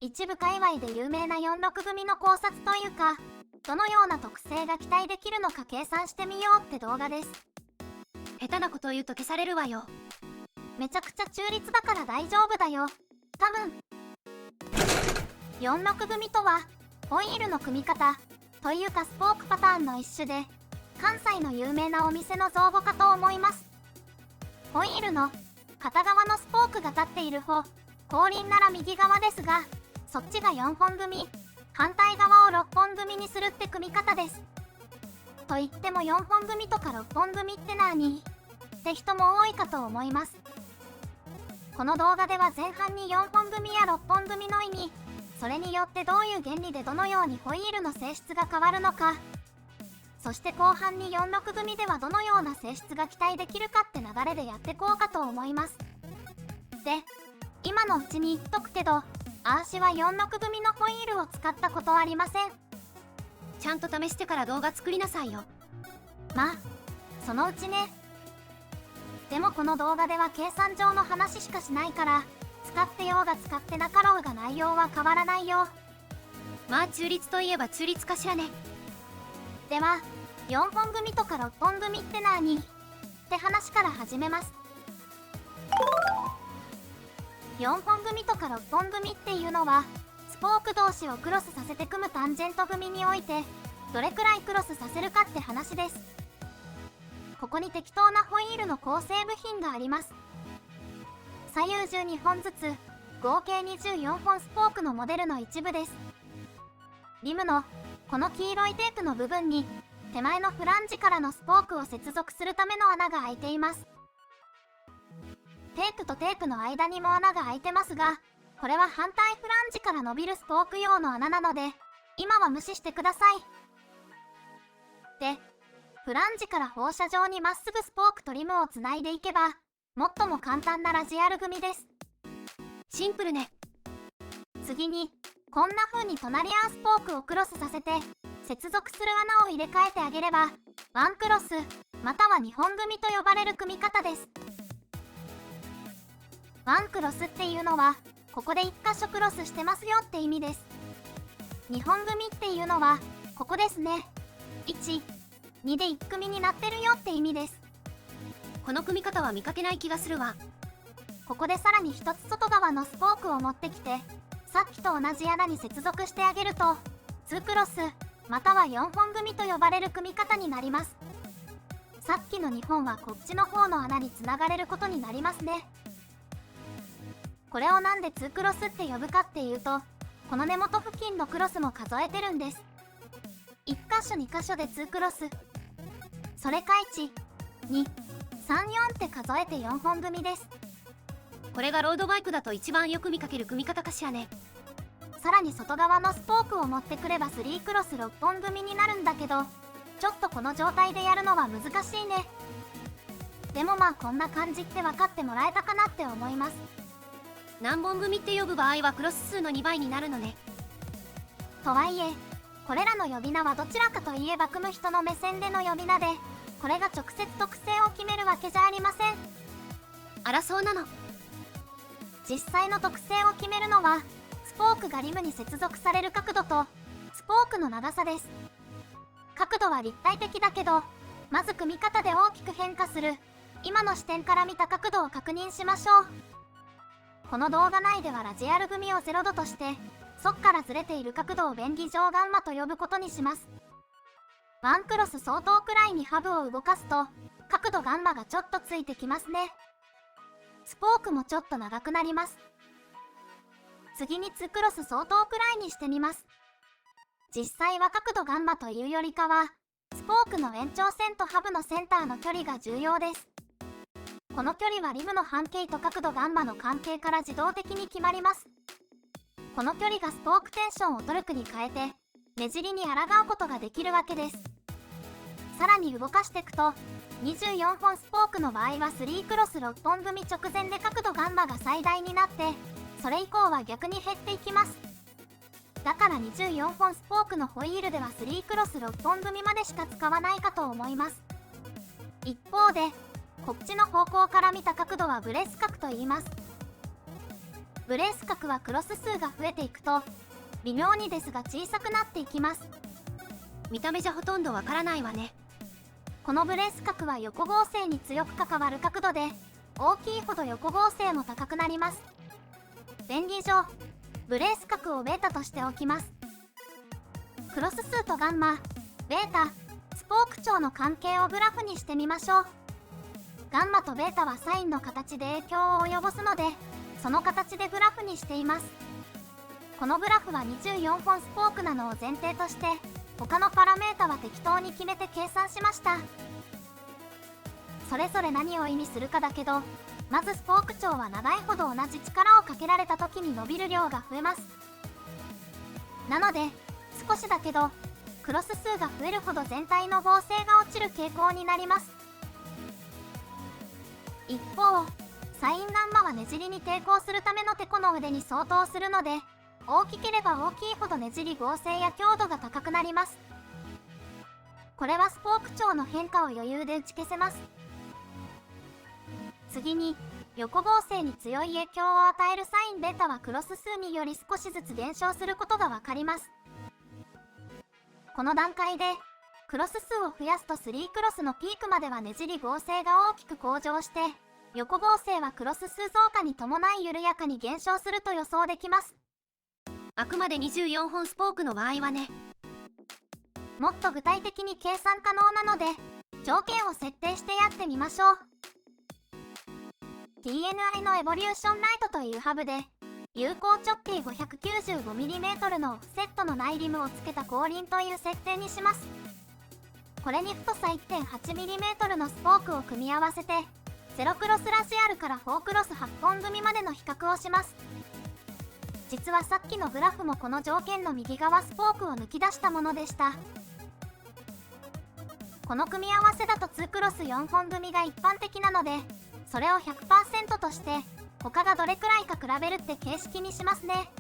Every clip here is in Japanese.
一部界隈で有名な46組の考察というか、どのような特性が期待できるのか計算してみようって動画です。下手なことを言うと消されるわよ。めちゃくちゃ中立だから大丈夫だよ。多分。46組とは、ホイールの組み方、というかスポークパターンの一種で、関西の有名なお店の造語かと思います。ホイールの片側のスポークが立っている方、後輪なら右側ですが、そっちが4本組、反対側を6本組にするって組み方です。と言っても4本組とか6本組って何って人も多いかと思います。この動画では前半に4本組や6本組の意味、それによってどういう原理でどのようにホイールの性質が変わるのか、そして後半に46組ではどのような性質が期待できるかって流れでやってこうかと思います。で、今のうちに言っとくけど、あーしは46組のホイールを使ったことありません。ちゃんと試してから動画作りなさいよ。まあ、そのうちね。でもこの動画では計算上の話しかしないから、使ってようが使ってなかろうが内容は変わらないよ。まあ中立といえば中立かしらね。では、4本組とか6本組って何って話から始めます。4本組とか6本組っていうのは、スポーク同士をクロスさせて組むタンジェント組において、どれくらいクロスさせるかって話です。ここに適当なホイールの構成部品があります。左右12本ずつ、合計24本スポークのモデルの一部です。リムの、この黄色いテープの部分に、手前のフランジからのスポークを接続するための穴が開いています。テープとテープの間にも穴が開いてますが、これは反対フランジから伸びるスポーク用の穴なので、今は無視してください。で、フランジから放射状にまっすぐスポークとリムをつないでいけば、最も簡単なラジアル組です。シンプルね。次に、こんな風に隣り合うスポークをクロスさせて、接続する穴を入れ替えてあげれば、ワンクロス、または2本組と呼ばれる組み方です。ワンクロスっていうのは、ここで1箇所クロスしてますよって意味です。2本組っていうのは、ここですね。1、2で1組になってるよって意味です。この組み方は見かけない気がするわ。ここでさらに1つ外側のスポークを持ってきて、さっきと同じ穴に接続してあげると、2クロス、または4本組と呼ばれる組み方になります。さっきの2本はこっちの方の穴につながれることになりますね。これをなんで2クロスって呼ぶかっていうと、この根元付近のクロスも数えてるんです。1箇所2箇所で2クロス。それか1、2、3、4って数えて4本組です。これがロードバイクだと一番よく見かける組み方かしらね。さらに外側のスポークを持ってくれば3クロス6本組になるんだけど、ちょっとこの状態でやるのは難しいね。でもまあこんな感じって分かってもらえたかなって思います。何本組って呼ぶ場合はクロス数の2倍になるのね。とはいえ、これらの呼び名はどちらかといえば組む人の目線での呼び名で、これが直接特性を決めるわけじゃありません。あらそうなの。実際の特性を決めるのは、スポークがリムに接続される角度と、スポークの長さです。角度は立体的だけど、まず組み方で大きく変化する、今の視点から見た角度を確認しましょう。この動画内ではラジアル組を0度として、そっからずれている角度を便宜上ガンマと呼ぶことにします。ワンクロス相当くらいにハブを動かすと、角度ガンマがちょっとついてきますね。スポークもちょっと長くなります。次に2クロス相当くらいにしてみます。実際は角度ガンマというよりかは、スポークの延長線とハブのセンターの距離が重要です。この距離はリムの半径と角度ガンマの関係から自動的に決まります。この距離がスポークテンションをトルクに変えて、ねじりに抗うことができるわけです。さらに動かしていくと、24本スポークの場合は3クロス6本組直前で角度ガンマが最大になって、それ以降は逆に減っていきます。だから24本スポークのホイールでは3クロス6本組までしか使わないかと思います。一方で、こっちの方向から見た角度はブレス角と言います。ブレース角はクロス数が増えていくと微妙にですが小さくなっていきます。見た目じゃほとんどわからないわね。このブレース角は横合成に強く関わる角度で、大きいほど横合成も高くなります。便宜上ブレース角をベータとしておきます。クロス数とガンマ、ベータ、スポーク長の関係をグラフにしてみましょう。ガンマとベータはサインの形で影響を及ぼすので、その形でグラフにしています。このグラフは24本スポークなのを前提として、他のパラメータは適当に決めて計算しました。それぞれ何を意味するかだけど、まずスポーク長は長いほど同じ力をかけられた時に伸びる量が増えます。なので少しだけどクロス数が増えるほど全体の合成が落ちる傾向になります。一方サインガンマはねじりに抵抗するためのテコの腕に相当するので、大きければ大きいほどねじり合成や強度が高くなります。これはスポーク長の変化を余裕で打ち消せます。次に横合成に強い影響を与えるサインベータはクロス数により少しずつ減少することがわかります。この段階でクロス数を増やすと3クロスのピークまではねじり合成が大きく向上して、横合成はクロス数増加に伴い緩やかに減少すると予想できます。あくまで24本スポークの場合はね。もっと具体的に計算可能なので条件を設定してやってみましょう。 TNI のエボリューションライトというハブで有効直径 595mm のオフセットの内リムをつけた後輪という設定にします。これに太さ 1.8mm のスポークを組み合わせて0クロスラジアルから4クロス8本組までの比較をします。実はさっきのグラフもこの条件の右側スポークを抜き出したものでした。この組み合わせだと2クロス4本組が一般的なので、それを 100% として他がどれくらいか比べるって形式にしますね。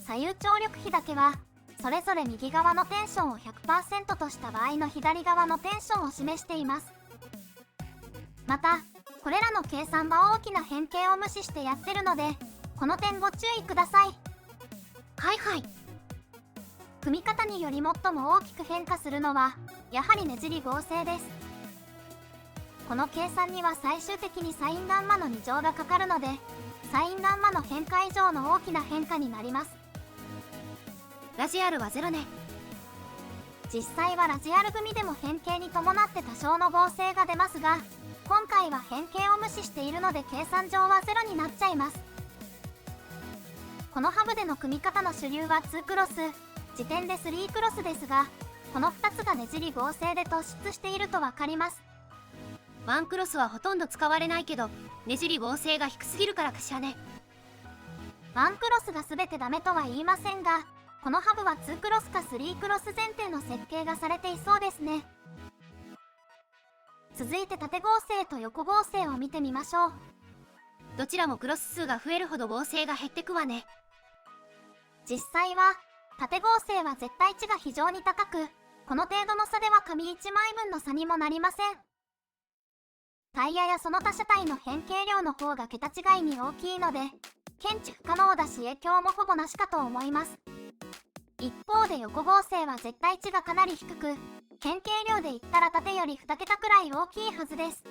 左右張力比だけはそれぞれ右側のテンションを 100% とした場合の左側のテンションを示しています。またこれらの計算は大きな変形を無視してやってるので、この点ご注意ください。はいはい。組み方により最も大きく変化するのはやはりねじり合成です。この計算には最終的にサインガンマの2乗がかかるので、サインガンマの変化以上の大きな変化になります。ラジアルは0ね。実際はラジアル組でも変形に伴って多少の合成が出ますが、今回は変形を無視しているので計算上は0になっちゃいます。このハブでの組み方の主流は2クロス、時点で3クロスですが、この2つがねじり合成で突出しているとわかります。1クロスはほとんど使われないけど、ねじり合成が低すぎるからかしらね。1クロスが全てダメとは言いませんが、このハブは2クロスか3クロス前提の設計がされていそうですね。続いて縦合成と横合成を見てみましょう。どちらもクロス数が増えるほど合成が減ってくわね。実際は縦合成は絶対値が非常に高く、この程度の差では紙1枚分の差にもなりません。タイヤやその他車体の変形量の方が桁違いに大きいので検知不可能だし影響もほぼなしかと思います。一方で横合成は絶対値がかなり低く、変形量で言ったら縦より2桁くらい大きいはずです。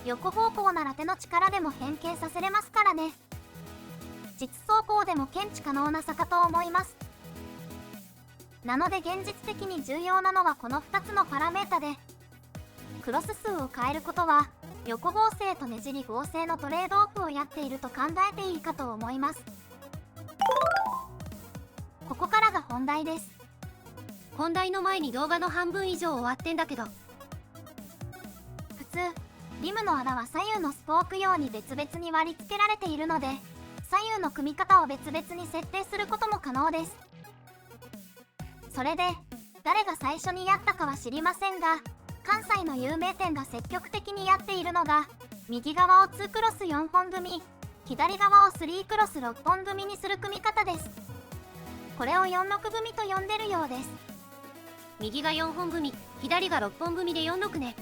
横方向なら手の力でも変形させれますからね。実走行でも検知可能な差かと思います。なので現実的に重要なのはこの2つのパラメータで、クロス数を変えることは横合成とねじり合成のトレードオフをやっていると考えていいかと思います。ここからが本題です。本題の前に動画の半分以上終わってんだけど。普通リムの穴は左右のスポーク用に別々に割り付けられているので、左右の組み方を別々に設定することも可能です。それで誰が最初にやったかは知りませんが、関西の有名店が積極的にやっているのが、右側を2クロス4本組、左側を3クロス6本組にする組み方です。これを46組と呼んでるようです。右が4本組、左が6本組で46ね。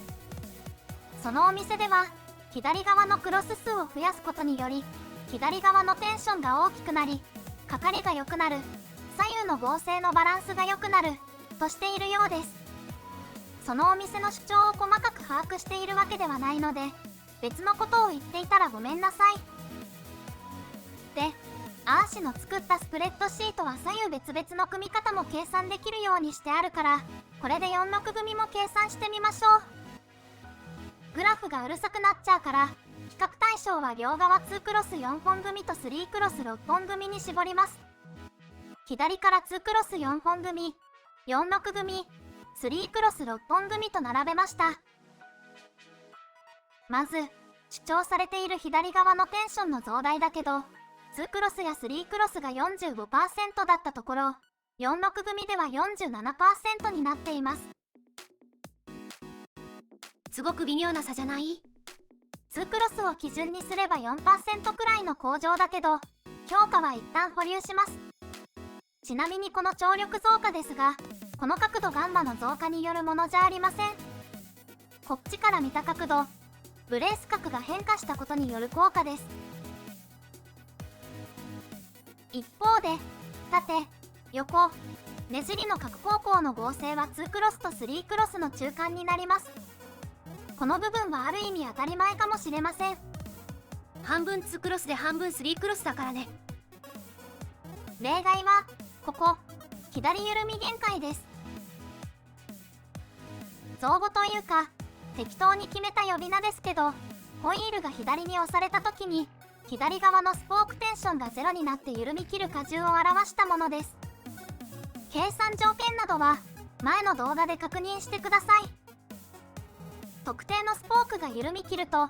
そのお店では左側のクロス数を増やすことにより左側のテンションが大きくなり、かかりが良くなる、左右の合成のバランスが良くなる、としているようです。そのお店の主張を細かく把握しているわけではないので、別のことを言っていたらごめんなさい。で、アーシの作ったスプレッドシートは左右別々の組み方も計算できるようにしてあるから、これで46組も計算してみましょう。グラフがうるさくなっちゃうから、比較対象は両側2クロス4本組と3クロス6本組に絞ります。左から2クロス4本組、46組、3クロス6本組と並べました。まず、主張されている左側のテンションの増大だけど、2クロスや3クロスが 45% だったところ、46組では 47% になっています。すごく微妙な差じゃない？ 2クロスを基準にすれば 4% くらいの向上だけど、評価は一旦保留します。ちなみにこの張力増加ですが、この角度ガンマの増加によるものじゃありません。こっちから見た角度、ブレース角が変化したことによる効果です。一方で、縦、横、ねじりの角方向の合成は2クロスと3クロスの中間になります。この部分はある意味当たり前かもしれません。半分2クロスで半分3クロスだからね。例外は、ここ、左緩み限界です。造語というか、適当に決めた呼び名ですけど、ホイールが左に押された時に、左側のスポークテンションが0になって緩み切る荷重を表したものです。計算条件などは、前の動画で確認してください。特定のスポークが緩み切ると、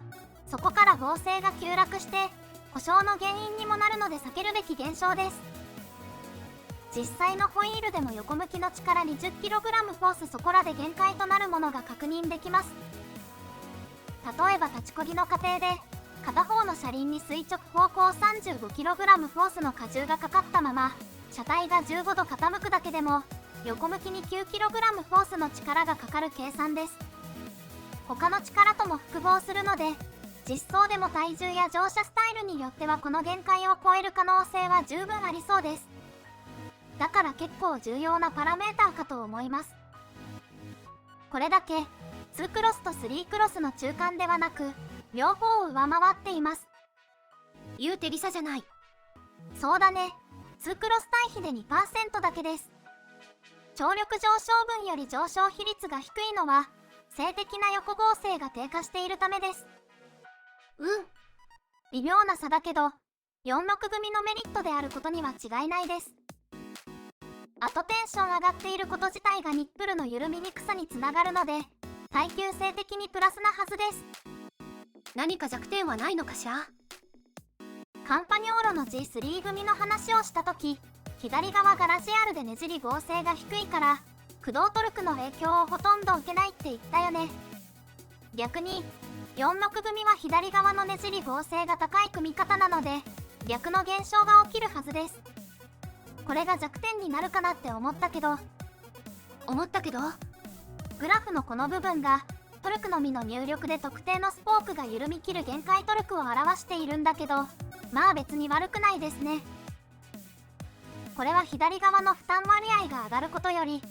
そこから合成が急落して、故障の原因にもなるので避けるべき現象です。実際のホイールでも横向きの力 20kg フォースそこらで限界となるものが確認できます。例えば立ちこぎの過程で、片方の車輪に垂直方向 35kg フォースの荷重がかかったまま、車体が15度傾くだけでも、横向きに 9kg フォースの力がかかる計算です。他の力とも複合するので、実装でも体重や乗車スタイルによってはこの限界を超える可能性は十分ありそうです。だから結構重要なパラメーターかと思います。これだけ、2クロスと3クロスの中間ではなく、両方を上回っています。言うてリサじゃない。そうだね。2クロス対比で 2% だけです。張力上昇分より上昇比率が低いのは、静的な横合成が低下しているためです。微妙な差だけど、46組のメリットであることには違いないです。あとテンション上がっていること自体がニップルの緩みにくさにつながるので、耐久性的にプラスなはずです。何か弱点はないのかしら？カンパニョーロの G3 組の話をしたとき、左側がラジアルでねじり合成が低いから、駆動トルクの影響をほとんど受けないって言ったよね。逆に、46組は左側のねじり合成が高い組み方なので、逆の現象が起きるはずです。これが弱点になるかなって思ったけど、グラフのこの部分が、トルクのみの入力で特定のスポークが緩み切る限界トルクを表しているんだけど、まあ別に悪くないですね。これは左側の負担割合が上がることより、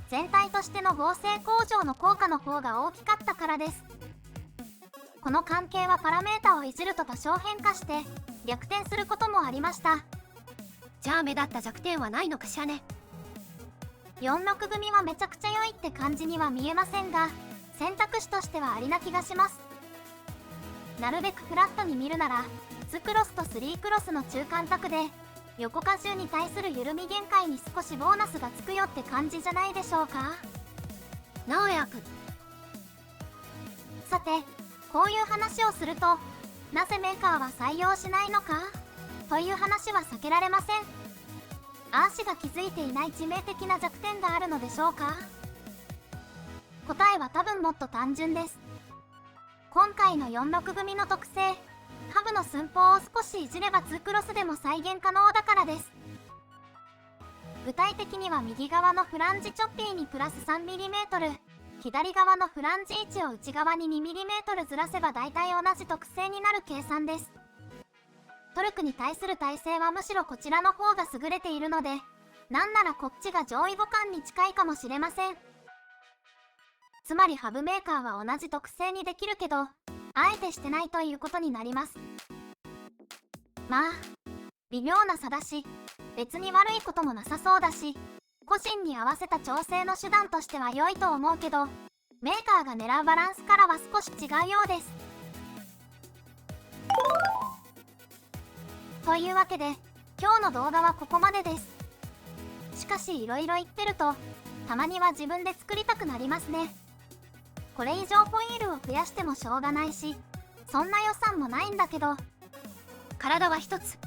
全体としての合成向上の効果の方が大きかったからです。この関係はパラメータをいじると多少変化して逆転することもありました。じゃあ目立った弱点はないのかしらね。46組はめちゃくちゃ良いって感じには見えませんが、選択肢としてはありな気がします。なるべくフラットに見るなら、2クロスと3クロスの中間角で、横荷重に対する緩み限界に少しボーナスがつくよって感じじゃないでしょうか。直哉くん。さて、こういう話をすると、なぜメーカーは採用しないのかという話は避けられません。アーシが気づいていない致命的な弱点があるのでしょうか。答えは多分もっと単純です。今回の46組の特性、ハブの寸法を少しいじれば2クロスでも再現可能だからです。具体的には右側のフランジチョッピーにプラス 3mm、左側のフランジ位置を内側に 2mm ずらせば大体同じ特性になる計算です。トルクに対する耐性はむしろこちらの方が優れているので、なんならこっちが上位互換に近いかもしれません。つまりハブメーカーは同じ特性にできるけど、あえてしてないということになります。まあ、微妙な差だし、別に悪いこともなさそうだし、個人に合わせた調整の手段としては良いと思うけど、メーカーが狙うバランスからは少し違うようです。というわけで、今日の動画はここまでです。しかしいろいろ言ってると、たまには自分で作りたくなりますね。これ以上ホイールを増やしてもしょうがないし、そんな予算もないんだけど、体は一つ。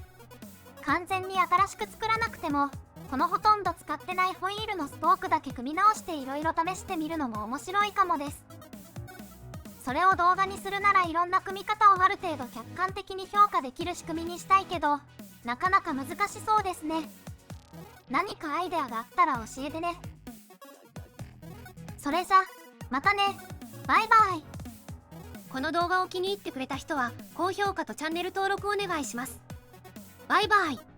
完全に新しく作らなくても、このほとんど使ってないホイールのスポークだけ組み直していろいろ試してみるのも面白いかもです。それを動画にするならいろんな組み方をある程度客観的に評価できる仕組みにしたいけど、なかなか難しそうですね。何かアイデアがあったら教えてね。それじゃ、またね。バイバイ。この動画を気に入ってくれた人は高評価とチャンネル登録お願いします。バイバイ。